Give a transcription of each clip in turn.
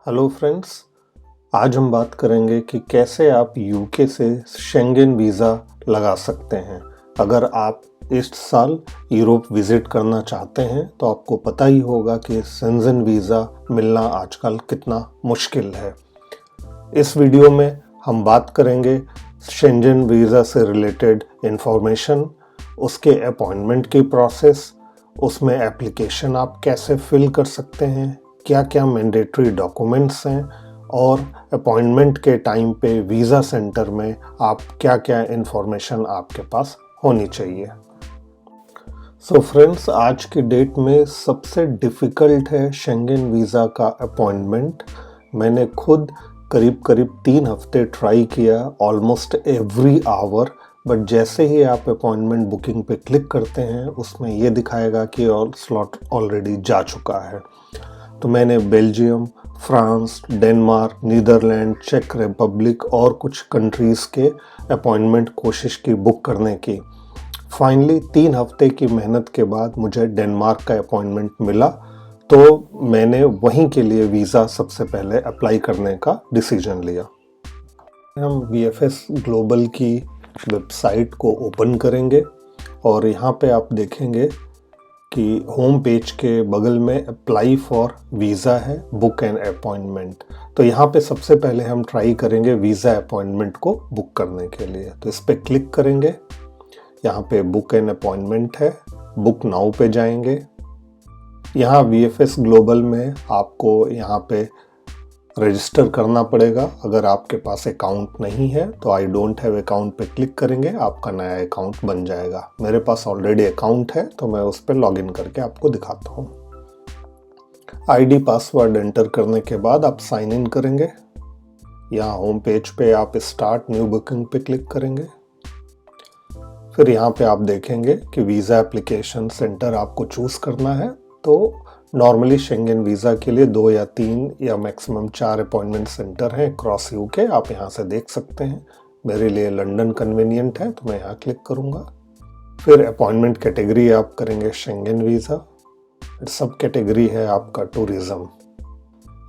Hello friends, आज हम बात करेंगे कि कैसे आप यूके से शेंगेन वीज़ा लगा सकते हैं। अगर आप इस साल यूरोप विज़िट करना चाहते हैं तो आपको पता ही होगा कि शेंगेन वीज़ा मिलना आजकल कितना मुश्किल है। इस वीडियो में हम बात करेंगे शेंगेन वीज़ा से रिलेटेड इंफॉर्मेशन, उसके अपॉइंटमेंट की प्रोसेस, उसमें एप्लीकेशन आप कैसे फिल कर सकते हैं, क्या क्या मैंडेटरी डॉक्यूमेंट्स हैं और अपॉइंटमेंट के टाइम पे वीज़ा सेंटर में आप क्या क्या इन्फॉर्मेशन आपके पास होनी चाहिए। सो फ्रेंड्स, आज की डेट में सबसे डिफ़िकल्ट है शेंगेन वीज़ा का अपॉइंटमेंट। मैंने खुद करीब 3 हफ्ते ट्राई किया, ऑलमोस्ट एवरी आवर, बट जैसे ही आप अपॉइंटमेंट बुकिंग पे क्लिक करते हैं उसमें ये दिखाएगा कि स्लॉट ऑलरेडी जा चुका है। तो मैंने बेल्जियम, फ्रांस, डेनमार्क, नीदरलैंड, चेक रिपब्लिक और कुछ कंट्रीज़ के अपॉइंटमेंट कोशिश की बुक करने की। फाइनली 3 हफ्ते की मेहनत के बाद मुझे डेनमार्क का अपॉइंटमेंट मिला, तो मैंने वहीं के लिए वीज़ा सबसे पहले अप्लाई करने का डिसीजन लिया। हम वीएफएस ग्लोबल की वेबसाइट को ओपन करेंगे और यहाँ पे आप देखेंगे कि होम पेज के बगल में अप्लाई फॉर वीज़ा है, बुक एन अपॉइंटमेंट। तो यहाँ पे सबसे पहले हम ट्राई करेंगे वीज़ा अपॉइंटमेंट को बुक करने के लिए। तो इस पर क्लिक करेंगे, यहाँ पे बुक एन अपॉइंटमेंट है, बुक नाउ पे जाएंगे। यहाँ वीएफएस ग्लोबल में आपको यहाँ पे रजिस्टर करना पड़ेगा। अगर आपके पास अकाउंट नहीं है तो आई डोंट हैव अकाउंट पे क्लिक करेंगे, आपका नया अकाउंट बन जाएगा। मेरे पास ऑलरेडी अकाउंट है तो मैं उस पर लॉगिन करके आपको दिखाता हूँ। आईडी पासवर्ड एंटर करने के बाद आप साइन इन करेंगे। यहाँ होम पेज पे आप स्टार्ट न्यू बुकिंग पे क्लिक करेंगे। फिर यहाँ पे आप देखेंगे कि वीज़ा एप्लीकेशन सेंटर आपको चूज़ करना है। तो नॉर्मली शेंगेन वीज़ा के लिए 2 या 3 या मैक्सिमम 4 अपॉइंटमेंट सेंटर हैं क्रॉस यूके, आप यहाँ से देख सकते हैं। मेरे लिए लंदन कन्वीनियंट है तो मैं यहाँ क्लिक करूँगा। फिर अपॉइंटमेंट कैटेगरी आप करेंगे शेंगेन वीज़ा, सब कैटेगरी है आपका टूरिज़्म।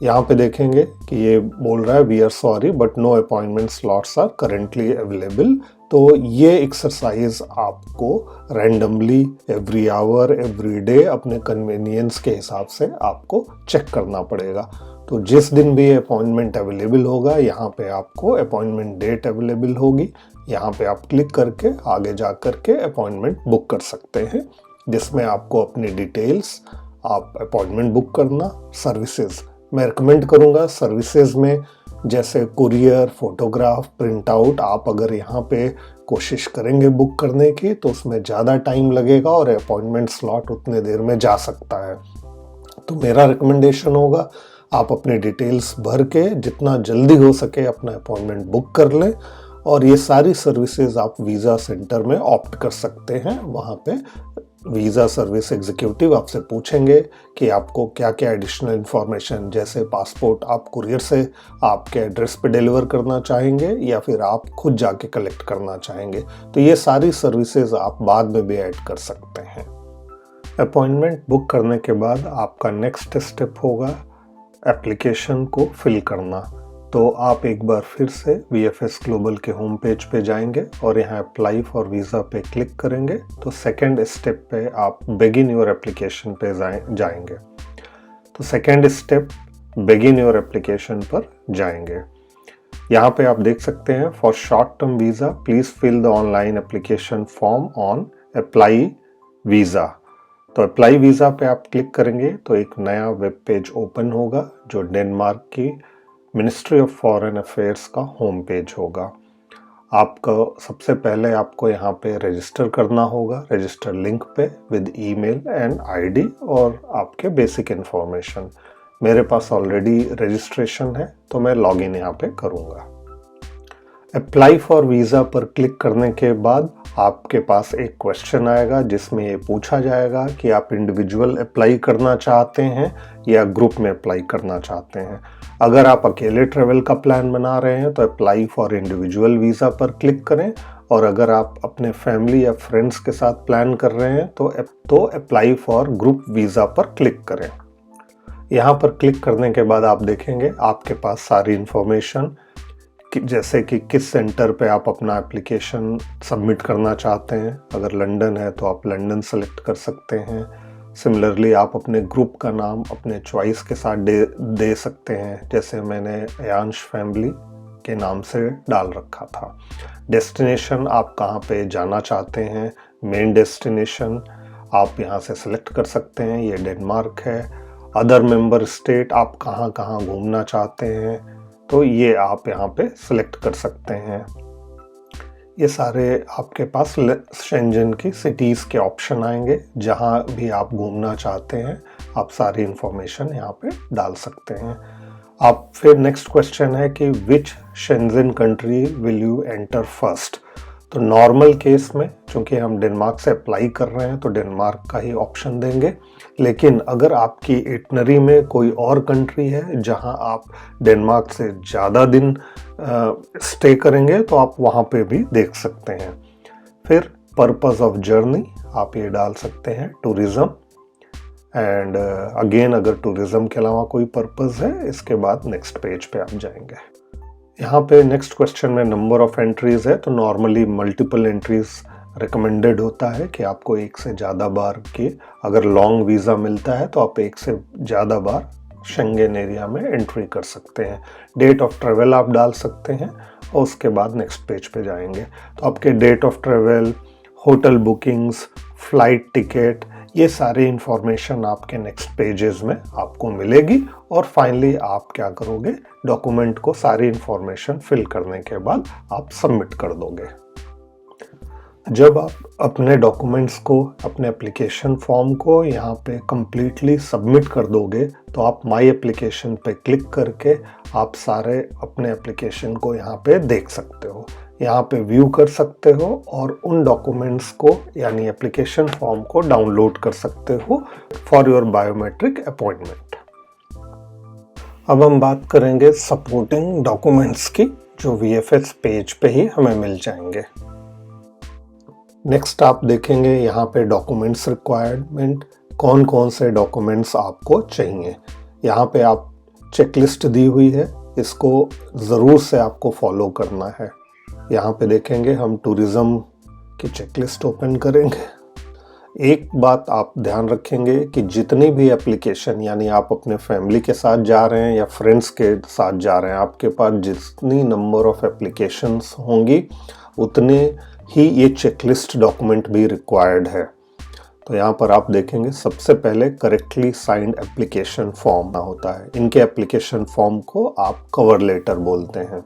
यहाँ पे देखेंगे कि ये बोल रहा है we are sorry but no appointment slots are currently available. तो ये एक्सरसाइज आपको randomly every hour every day अपने कन्वीनियंस के हिसाब से आपको चेक करना पड़ेगा। तो जिस दिन भी अपॉइंटमेंट अवेलेबल होगा यहाँ पे आपको अपॉइंटमेंट डेट अवेलेबल होगी, यहाँ पे आप क्लिक करके आगे जा करके अपॉइंटमेंट बुक कर सकते हैं, जिसमें आपको अपनी डिटेल्स, आप अपॉइंटमेंट बुक करना, सर्विसेज मैं रिकमेंड करूँगा सर्विसेज में जैसे कुरियर, फोटोग्राफ, प्रिंट आउट। आप अगर यहाँ पे कोशिश करेंगे बुक करने की तो उसमें ज़्यादा टाइम लगेगा और अपॉइंटमेंट स्लॉट उतने देर में जा सकता है। तो मेरा रिकमेंडेशन होगा आप अपनी डिटेल्स भर के जितना जल्दी हो सके अपना अपॉइंटमेंट बुक कर लें, और ये सारी सर्विसेज आप वीज़ा सेंटर में ऑप्ट कर सकते हैं। वहाँ पे वीज़ा सर्विस एग्जीक्यूटिव आपसे पूछेंगे कि आपको क्या क्या एडिशनल इन्फॉर्मेशन, जैसे पासपोर्ट आप कुरियर से आपके एड्रेस पे डिलीवर करना चाहेंगे या फिर आप खुद जाके कलेक्ट करना चाहेंगे। तो ये सारी सर्विसेज आप बाद में भी ऐड कर सकते हैं। अपॉइंटमेंट बुक करने के बाद आपका नेक्स्ट स्टेप होगा एप्लीकेशन को फिल करना। तो आप एक बार फिर से वीएफएस ग्लोबल के होम पेज पे जाएंगे और यहाँ अप्लाई फॉर वीज़ा पे क्लिक करेंगे। तो सेकेंड स्टेप पे आप बिगिन योर एप्लीकेशन पे जाएंगे। तो second step begin your application पर जाएंगे। यहाँ पे आप देख सकते हैं for short term visa please fill the online application form on apply visa. तो अप्लाई वीज़ा पे आप क्लिक करेंगे तो एक नया वेब पेज ओपन होगा जो डेनमार्क की मिनिस्ट्री ऑफ फॉरेन अफेयर्स का होम पेज होगा। आपको सबसे पहले आपको यहाँ पे रजिस्टर करना होगा, रजिस्टर लिंक पे विद ईमेल एंड आईडी और आपके बेसिक इन्फॉर्मेशन। मेरे पास ऑलरेडी रजिस्ट्रेशन है तो मैं लॉगिन यहाँ पे करूँगा। अप्लाई फॉर वीज़ा पर क्लिक करने के बाद आपके पास एक क्वेश्चन आएगा जिसमें ये पूछा जाएगा कि आप इंडिविजुअल अप्लाई करना चाहते हैं या ग्रुप में अप्लाई करना चाहते हैं। अगर आप अकेले ट्रेवल का प्लान बना रहे हैं तो अप्लाई फॉर इंडिविजुअल वीज़ा पर क्लिक करें, और अगर आप अपने फैमिली या फ्रेंड्स के साथ प्लान कर रहे हैं तो अप्लाई फॉर ग्रुप वीज़ा पर क्लिक करें। यहाँ पर क्लिक करने के बाद आप देखेंगे आपके पास सारी इन्फॉर्मेशन, जैसे कि किस सेंटर पे आप अपना एप्लीकेशन सबमिट करना चाहते हैं। अगर लंदन है तो आप लंदन सेलेक्ट कर सकते हैं। सिमिलरली आप अपने ग्रुप का नाम अपने चॉइस के साथ दे सकते हैं, जैसे मैंने अयांश फैमिली के नाम से डाल रखा था। डेस्टिनेशन आप कहाँ पे जाना चाहते हैं, मेन डेस्टिनेशन आप यहाँ से सेलेक्ट कर सकते हैं, ये डेनमार्क है। अदर मेंबर स्टेट आप कहाँ कहाँ घूमना चाहते हैं, तो ये आप यहाँ पे सिलेक्ट कर सकते हैं। ये सारे आपके पास शेंजन की सिटीज़ के ऑप्शन आएंगे, जहाँ भी आप घूमना चाहते हैं आप सारी इंफॉर्मेशन यहाँ पे डाल सकते हैं। आप फिर नेक्स्ट क्वेश्चन है कि which Schengen country will you enter first. तो नॉर्मल केस में चूंकि हम डेनमार्क से अप्लाई कर रहे हैं तो डेनमार्क का ही ऑप्शन देंगे, लेकिन अगर आपकी इटनरी में कोई और कंट्री है जहां आप डेनमार्क से ज़्यादा दिन स्टे करेंगे तो आप वहां पे भी देख सकते हैं। फिर पर्पस ऑफ जर्नी आप ये डाल सकते हैं टूरिज़्म, एंड अगेन अगर टूरिज़्म के अलावा कोई पर्पस है इसके बाद नेक्स्ट पेज पे आप जाएंगे। यहाँ पे नेक्स्ट क्वेश्चन में नंबर ऑफ एंट्रीज है, तो नॉर्मली मल्टीपल एंट्रीज रिकमेंडेड होता है कि आपको एक से ज़्यादा बार की, अगर लॉन्ग वीज़ा मिलता है तो आप एक से ज़्यादा बार शेंगेन एरिया में एंट्री कर सकते हैं। डेट ऑफ ट्रेवल आप डाल सकते हैं और उसके बाद नेक्स्ट पेज पे जाएंगे तो आपके date of travel, hotel bookings, flight ticket, ये सारी इंफॉर्मेशन आपके नेक्स्ट पेजेस में आपको मिलेगी। और फाइनली आप क्या करोगे, डॉक्यूमेंट को सारी इंफॉर्मेशन फिल करने के बाद आप सबमिट कर दोगे। जब आप अपने डॉक्यूमेंट्स को, अपने एप्लीकेशन फॉर्म को यहाँ पे कंप्लीटली सबमिट कर दोगे तो आप माई एप्लीकेशन पे क्लिक करके आप सारे अपने एप्लीकेशन को यहाँ पे देख सकते हो, यहाँ पे व्यू कर सकते हो और उन डॉक्यूमेंट्स को यानी एप्लीकेशन फॉर्म को डाउनलोड कर सकते हो फॉर योर बायोमेट्रिक अपॉइंटमेंट। अब हम बात करेंगे सपोर्टिंग डॉक्यूमेंट्स की, जो VFS पेज पे ही हमें मिल जाएंगे। नेक्स्ट आप देखेंगे यहाँ पे डॉक्यूमेंट्स रिक्वायरमेंट, कौन कौन से डॉक्यूमेंट्स आपको चाहिए। यहाँ पे आप चेकलिस्ट दी हुई है, इसको ज़रूर से आपको फॉलो करना है। यहाँ पे देखेंगे हम टूरिज़्म की चेकलिस्ट ओपन करेंगे। एक बात आप ध्यान रखेंगे कि जितनी भी एप्लीकेशन, यानी आप अपने फैमिली के साथ जा रहे हैं या फ्रेंड्स के साथ जा रहे हैं, आपके पास जितनी नंबर ऑफ एप्लीकेशंस होंगी उतने ही ये चेकलिस्ट डॉक्यूमेंट भी रिक्वायर्ड है। तो यहाँ पर आप देखेंगे सबसे पहले करेक्टली साइंड एप्लीकेशन फॉर्म होता है। इनके एप्लीकेशन फॉर्म को आप कवर लेटर बोलते हैं।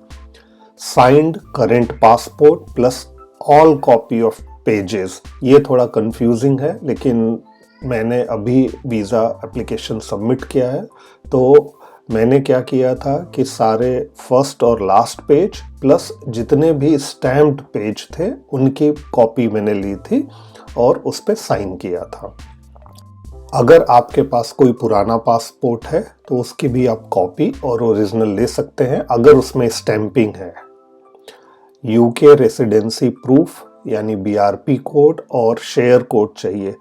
Signed current passport plus all copy of pages, ये थोड़ा कंफ्यूजिंग है, लेकिन मैंने अभी वीज़ा एप्लीकेशन सबमिट किया है तो मैंने क्या किया था कि सारे फर्स्ट और लास्ट पेज प्लस जितने भी स्टैम्प्ड पेज थे उनकी कॉपी मैंने ली थी और उस पर साइन किया था। अगर आपके पास कोई पुराना पासपोर्ट है तो उसकी भी आप कॉपी और ओरिजिनल ले सकते हैं अगर उसमें स्टैंपिंग है। यूके रेसिडेंसी प्रूफ यानी BRP कोड और शेयर कोड चाहिए।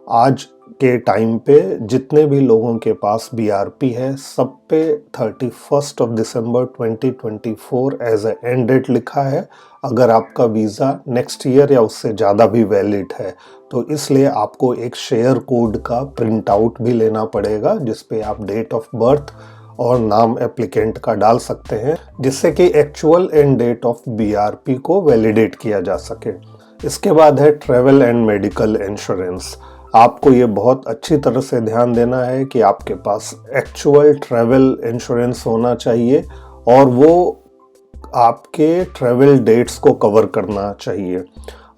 आज के टाइम पे जितने भी लोगों के पास BRP है सब पे 31 दिसंबर 2024 एज ए एंड डेट लिखा है। अगर आपका वीज़ा नेक्स्ट ईयर या उससे ज़्यादा भी वैलिड है तो इसलिए आपको एक शेयर कोड का प्रिंट आउट भी लेना पड़ेगा जिस पे आप डेट ऑफ बर्थ और नाम एप्लीकेंट का डाल सकते हैं, जिससे कि actual end date of BRP को वैलिडेट किया जा सके। इसके बाद है ट्रैवल एंड मेडिकल इंश्योरेंस। आपको ये बहुत अच्छी तरह से ध्यान देना है कि आपके पास एक्चुअल ट्रैवल इंश्योरेंस होना चाहिए और वो आपके ट्रैवल डेट्स को कवर करना चाहिए।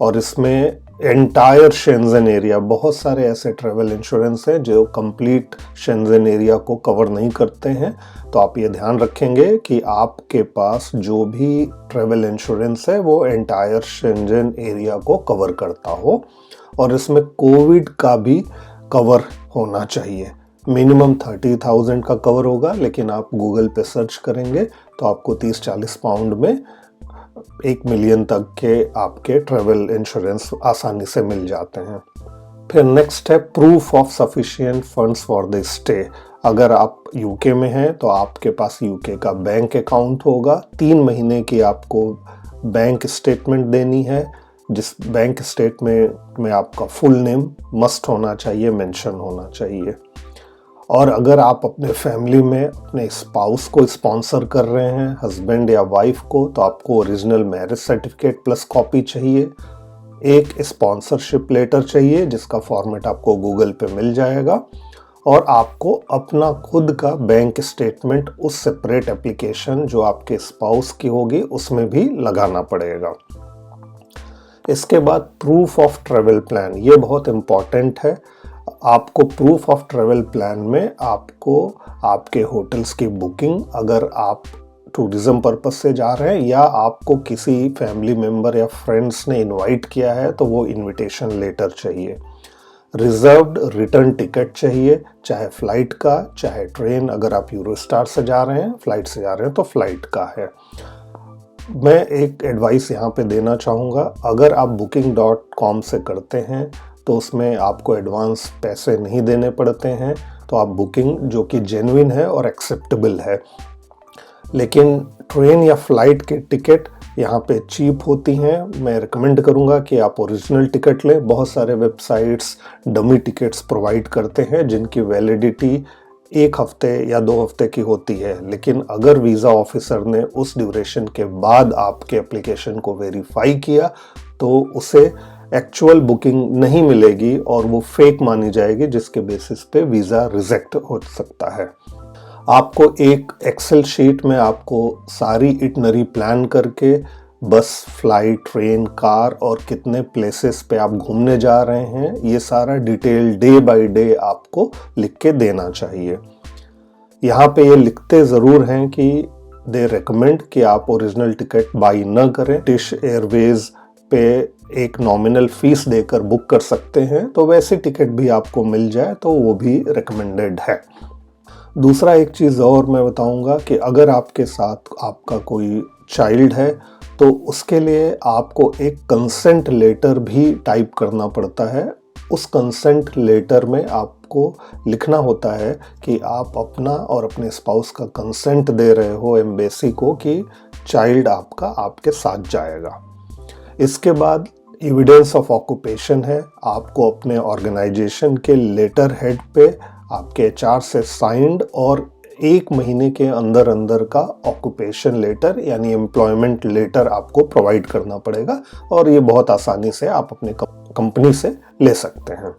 और इसमें एंटायर शेंजन एरिया, बहुत सारे ऐसे ट्रैवल इंश्योरेंस हैं जो कंप्लीट शेंजन एरिया को कवर नहीं करते हैं, तो आप ये ध्यान रखेंगे कि आपके पास जो भी ट्रैवल इंश्योरेंस है वो एंटायर शेंजन एरिया को कवर करता हो और इसमें कोविड का भी कवर होना चाहिए। मिनिमम 30,000 का कवर होगा, लेकिन आप गूगल पे सर्च करेंगे तो आपको 30-40 पाउंड में 1 मिलियन तक के आपके ट्रैवल इंश्योरेंस आसानी से मिल जाते हैं। फिर नेक्स्ट है proof of sufficient funds for the stay. अगर आप यूके में हैं तो आपके पास यूके का बैंक अकाउंट होगा। 3 महीने की आपको बैंक स्टेटमेंट देनी है, जिस बैंक स्टेटमेंट में आपका फुल नेम मस्ट होना चाहिए, मेंशन होना चाहिए। और अगर आप अपने फैमिली में अपने स्पाउस को स्पॉन्सर कर रहे हैं, हस्बैंड या वाइफ को, तो आपको original marriage certificate plus copy चाहिए। एक स्पॉन्सरशिप लेटर चाहिए जिसका फॉर्मेट आपको गूगल पे मिल जाएगा। और आपको अपना खुद का बैंक स्टेटमेंट उस सेपरेट एप्लीकेशन जो आपके स्पाउस की होगी उसमें भी लगाना पड़ेगा। इसके बाद प्रूफ ऑफ ट्रैवल प्लान, ये बहुत इम्पॉर्टेंट है। आपको प्रूफ ऑफ ट्रैवल प्लान में आपको आपके होटल्स की बुकिंग, अगर आप टूरिज्म पर्पस से जा रहे हैं या आपको किसी फैमिली मेम्बर या फ्रेंड्स ने इनवाइट किया है तो वो इनविटेशन लेटर चाहिए। रिजर्व्ड रिटर्न टिकट चाहिए, चाहे फ्लाइट का चाहे ट्रेन। अगर आप यूरोस्टार से जा रहे हैं, फ्लाइट से जा रहे हैं तो फ्लाइट का है। मैं एक एडवाइस यहाँ पे देना चाहूँगा, अगर आप booking.com से करते हैं तो उसमें आपको एडवांस पैसे नहीं देने पड़ते हैं, तो आप बुकिंग जो कि जेन्युइन है और एक्सेप्टेबल है। लेकिन ट्रेन या फ्लाइट की टिकट यहाँ पे चीप होती हैं। मैं रिकमेंड करूँगा कि आप ओरिजिनल टिकट लें। बहुत सारे वेबसाइट्स डमी टिकट्स प्रोवाइड करते हैं जिनकी वैलिडिटी 1 हफ्ते या 2 हफ्ते की होती है, लेकिन अगर वीज़ा ऑफिसर ने उस ड्यूरेशन के बाद आपके एप्लीकेशन को वेरीफाई किया तो उसे एक्चुअल बुकिंग नहीं मिलेगी और वो फेक मानी जाएगी, जिसके बेसिस पे वीज़ा रिजेक्ट हो सकता है। आपको एक एक्सेल शीट में आपको सारी इटनरी प्लान करके बस, फ्लाइट, ट्रेन, कार और कितने प्लेसेस पे आप घूमने जा रहे हैं, ये सारा डिटेल डे बाय डे आपको लिख के देना चाहिए। यहाँ पे ये लिखते ज़रूर हैं कि दे रेकमेंड कि आप ओरिजिनल टिकट बाई न करें। ब्रिटिश एयरवेज पे एक नॉमिनल फीस देकर बुक कर सकते हैं, तो वैसे टिकट भी आपको मिल जाए तो वो भी रिकमेंडेड है। दूसरा एक चीज़ और मैं बताऊंगा कि अगर आपके साथ आपका कोई चाइल्ड है तो उसके लिए आपको एक कंसेंट लेटर भी टाइप करना पड़ता है। उस कंसेंट लेटर में आपको लिखना होता है कि आप अपना और अपने स्पाउस का कंसेंट दे रहे हो एम्बेसी को कि चाइल्ड आपका आपके साथ जाएगा। इसके बाद एविडेंस ऑफ ऑक्यूपेशन है। आपको अपने ऑर्गेनाइजेशन के लेटर हेड पे आपके एचआर से साइंड और 1 महीने के अंदर अंदर का ऑक्यूपेशन लेटर यानी एम्प्लॉयमेंट लेटर आपको प्रोवाइड करना पड़ेगा, और ये बहुत आसानी से आप अपने कंपनी से ले सकते हैं।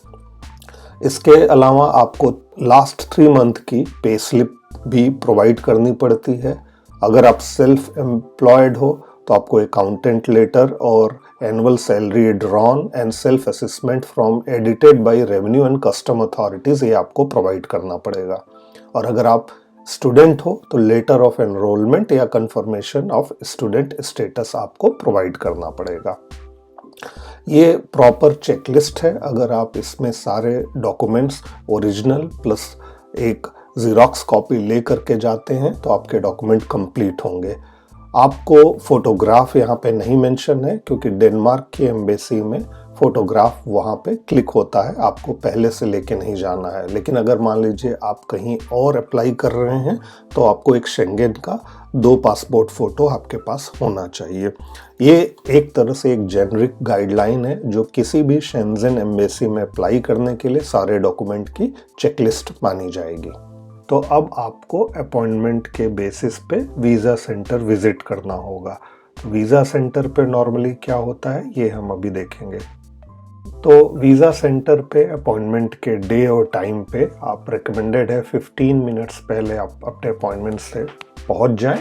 इसके अलावा आपको लास्ट 3 मंथ की पे स्लिप भी प्रोवाइड करनी पड़ती है। अगर आप सेल्फ एम्प्लॉयड हो तो आपको अकाउंटेंट लेटर और annual salary drawn and self assessment from edited by revenue and custom authorities, ये आपको प्रोवाइड करना पड़ेगा। और अगर आप स्टूडेंट हो तो लेटर ऑफ एनरोलमेंट या कंफर्मेशन ऑफ स्टूडेंट स्टेटस आपको प्रोवाइड करना पड़ेगा। ये प्रॉपर चेकलिस्ट है। अगर आप इसमें सारे डॉक्यूमेंट्स ओरिजिनल प्लस एक ज़ेरॉक्स कॉपी ले करके जाते हैं तो आपके डॉक्यूमेंट कंप्लीट होंगे। आपको फ़ोटोग्राफ यहाँ पे नहीं मेंशन है क्योंकि डेनमार्क की एम्बेसी में फ़ोटोग्राफ वहाँ पे क्लिक होता है, आपको पहले से लेके नहीं जाना है। लेकिन अगर मान लीजिए आप कहीं और अप्लाई कर रहे हैं तो आपको एक शेंगेन का 2 पासपोर्ट फ़ोटो आपके पास होना चाहिए। ये एक तरह से एक जेनरिक गाइडलाइन है जो किसी भी शेंजेन एम्बेसी में अप्लाई करने के लिए सारे डॉक्यूमेंट की चेकलिस्ट मानी जाएगी। तो अब आपको अपॉइंटमेंट के बेसिस पे वीज़ा सेंटर विज़िट करना होगा। तो वीज़ा सेंटर पे नॉर्मली क्या होता है ये हम अभी देखेंगे। तो वीज़ा सेंटर पे अपॉइंटमेंट के डे और टाइम पे आप रिकमेंडेड है 15 मिनट्स पहले आप अपने अपॉइंटमेंट से पहुंच जाएं।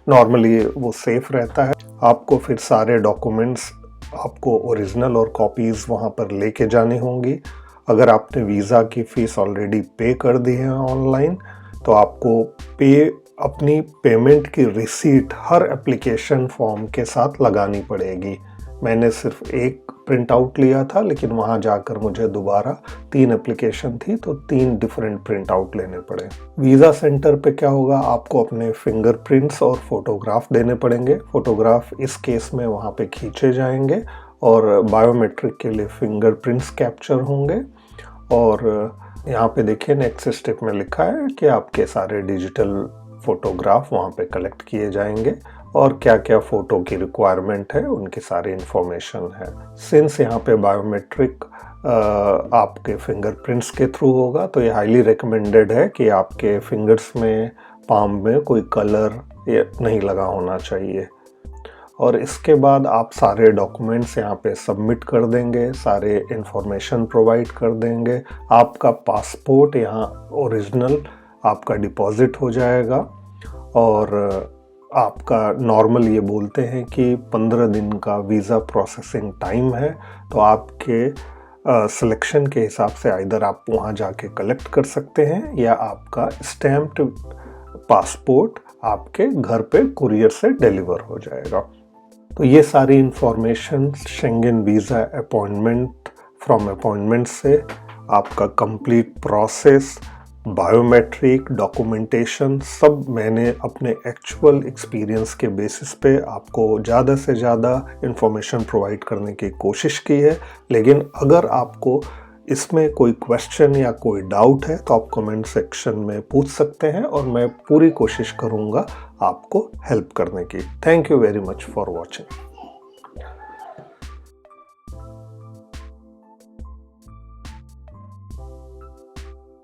नॉर्मली वो सेफ रहता है। आपको फिर सारे डॉक्यूमेंट्स आपको ओरिजिनल और कॉपीज़ वहाँ पर लेके जानी होंगी। अगर आपने वीज़ा की फ़ीस ऑलरेडी पे कर दी है ऑनलाइन तो आपको अपनी पेमेंट की रिसीट हर एप्लीकेशन फॉर्म के साथ लगानी पड़ेगी। मैंने सिर्फ एक प्रिंट आउट लिया था, लेकिन वहाँ जाकर मुझे दोबारा 3 एप्लीकेशन थी तो 3 डिफरेंट प्रिंट आउट लेने पड़े। वीज़ा सेंटर पे क्या होगा, आपको अपने फिंगरप्रिंट्स और फोटोग्राफ देने पड़ेंगे। फोटोग्राफ इस केस में वहाँ पे खींचे जाएंगे और बायोमेट्रिक के लिए फिंगरप्रिंट्स कैप्चर होंगे। और यहाँ पे देखिए नेक्स्ट स्टेप में लिखा है कि आपके सारे डिजिटल फोटोग्राफ वहाँ पे कलेक्ट किए जाएंगे और क्या क्या फ़ोटो की रिक्वायरमेंट है उनकी सारी इंफॉर्मेशन है। सिंस यहाँ पे बायोमेट्रिक आपके फिंगरप्रिंट्स के थ्रू होगा तो ये हाईली रिकमेंडेड है कि आपके फिंगर्स में, पाम में कोई कलर नहीं लगा होना चाहिए। और इसके बाद आप सारे डॉक्यूमेंट्स यहाँ पे सबमिट कर देंगे, सारे इंफॉर्मेशन प्रोवाइड कर देंगे। आपका पासपोर्ट यहाँ ओरिजिनल आपका डिपॉजिट हो जाएगा और आपका नॉर्मल ये बोलते हैं कि 15 दिन का वीज़ा प्रोसेसिंग टाइम है। तो आपके सिलेक्शन के हिसाब से आइदर आप वहाँ जाके कलेक्ट कर सकते हैं या आपका स्टैम्प्ड पासपोर्ट आपके घर पे कुरियर से डिलीवर हो जाएगा। तो ये सारी information Schengen visa appointment from appointment से आपका कंप्लीट प्रोसेस, बायोमेट्रिक, डॉक्यूमेंटेशन सब मैंने अपने एक्चुअल एक्सपीरियंस के बेसिस पे आपको ज़्यादा से ज़्यादा इंफॉर्मेशन प्रोवाइड करने की कोशिश की है। लेकिन अगर आपको इसमें कोई क्वेश्चन या कोई डाउट है तो आप कमेंट सेक्शन में पूछ सकते हैं और मैं पूरी कोशिश करूँगा आपको हेल्प करने की। Thank you very much for watching.